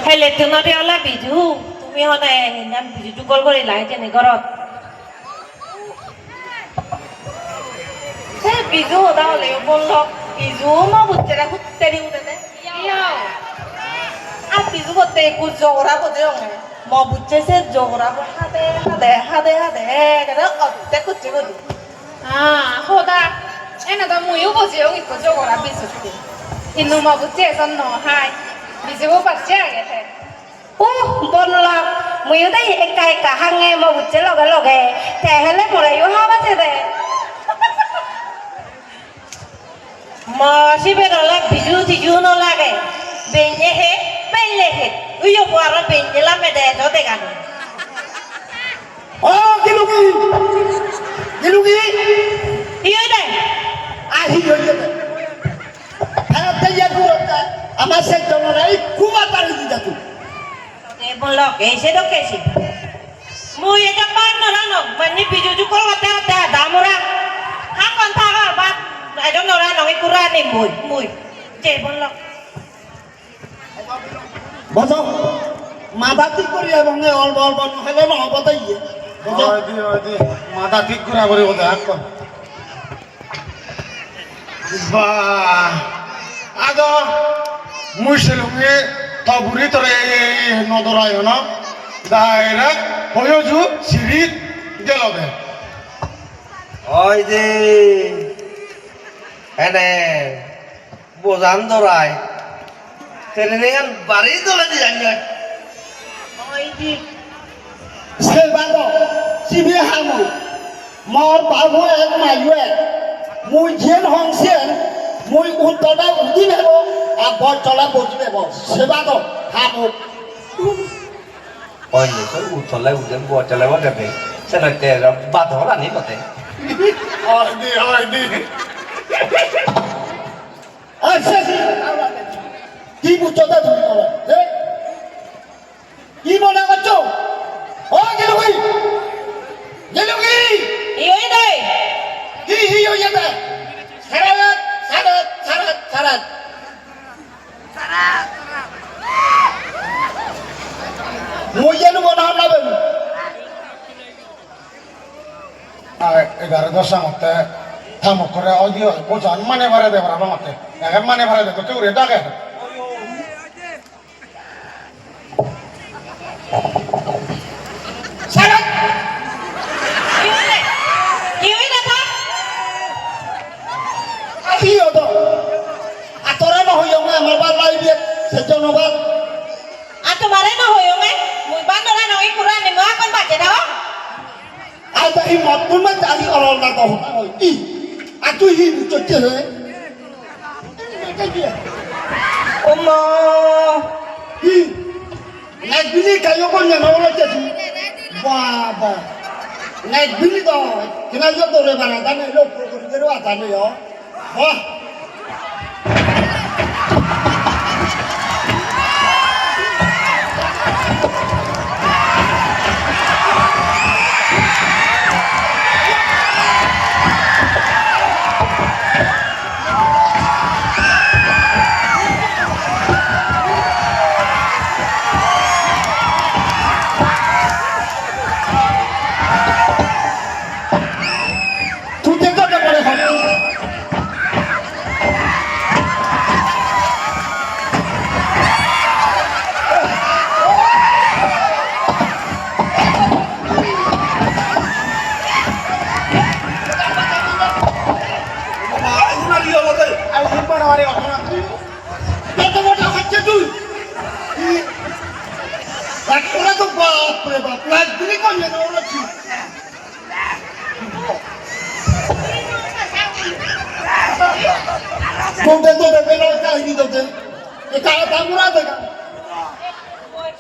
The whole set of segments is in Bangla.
হেলে তুনতে ওলা বিজু তুমি হনে হিনান বিজু টুকল করে লাই তেনে ঘরত সে বিজু ওদা হলে বলল বিজু মা বুঝতে ঘুরতে দি উঠে ইয়াও আর বিজু বলতে কুছ জোড়া বলতে মা বুঝছে সে জোড়া হাতে হাতে হাতে হাতে কেন অতে কুচ্ছে করি 호다 애나다 무유 보지 여기 거 저거라 비슷해 이놈아 부채에서 너 하이 미지고 받지 않게 오 bonla muyu dai ekai ka hange mo buche loge te hele pore yo ha bache de ma sibe no la biju no lage benye he uyo puara benye la me de do de gan oh gilugi iyo de ahi yo ye ana te ya kurota ama se tono rai kuma tari didatu e bonla kese do kesi mu ye ka pan no no mani biju ju ko ta damura ha kon tha ga ba I don't know ra no ikura ni mui je bonla bojo মাথা ঠিক করি এবং অল্প অল্প হলে নহব তাই দি মাথা ঠিক করা করে কথা আক বাহ আদো মুশলুকে তবুরি তরে নদরায় না ডাইরেক্ট হয়জু সিরিত গেলবে ওই যে এনে বোজান দরাই তেলেন বাড়ি দলে দি জানি oi di সে বাদো সিবি হামু মর বাবু এক মাইয়ে মুই জেন হংসেন মুই উত্তরটা উদি নেব আর বর চলা বুঝবে সে বাদো হামু ওই যে সব উঠলে উঠেন বড় চলে বটে সেটা তে বাধা নি কতে হয় দি আচ্ছা কি বুঝতে তুমি করে কি মনে করছো ও গেলুগি iyo de কি হিও যেতে সারাত মুই যেন মনে হল আর 11 মতে থামক করে অদি বোঝান মানে ভাড়া দেবার মতে এখন মানে ভাড়া দে তো কেউ রে ডাকে সারাত iyo de ta হিও তো আতরা না হইও আমার বার লাইবে সেজন্য বার ato mare no hoyo me mui bando ra no ikura ni mo akon bache da I তাই মতুন মা তাই অরল না তো ই আ তুই হি বুঝতে হে omo ই না বিলি কায়ো কোন না হলো চেতু বাবা না বিলি তো কিনা যো তোরে বানা দানে লোক করে দেরো আতানে ইয়ো বাহ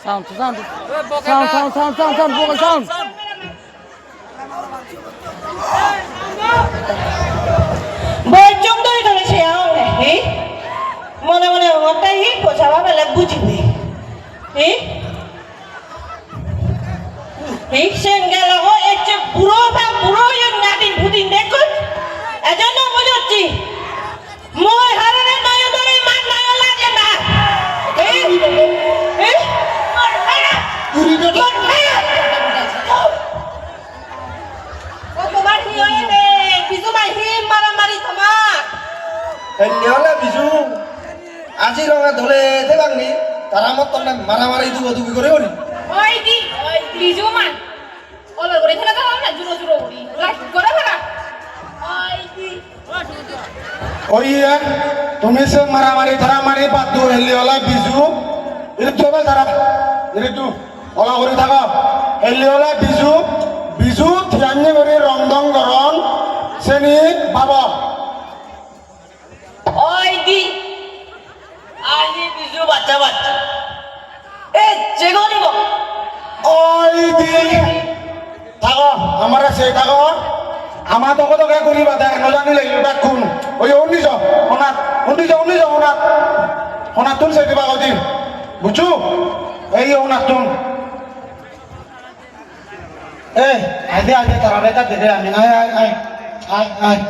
Sound, vocal sound. boy chung doi kare se ao he mone otai hi pochaba bele bujibe he sen gelo ho eche puro yang nadin budin dekut ejono bujochi moi harane nayo dore man nayo lage na he তারা মত তোমরা মারামারি দুবি করে ওনি ওই দি বিজু মান ওলা করে খেলা দাও না জুরো জুরো করি লাইক করে ফেলা ওই দি ওই তুমি সে মারামারি ধারামারি বাদ দু হেলি ওলা বিজু এর চবে তারা এর একটু ওলা করে থাকো হেলি ওলা বিজু বিজু ধ্যানে করে রংদং গরম শ্রেণী বাবা ওই দি আজি বিজু বাচ্চা বাচ্চা এ চেগনিব ওই দি থাকো আমার সেই থাকো আমার তো কত কে করিবা দেখ নজানিলে ইউটা কোন ওই উনিশ ওনার ওনার তুন সেই দিবা কদিন বুঝছো এই ওনার তুন এ আইদে আইদে তারা বেটা দেখে আমি আয় আয় আয় আয় আয়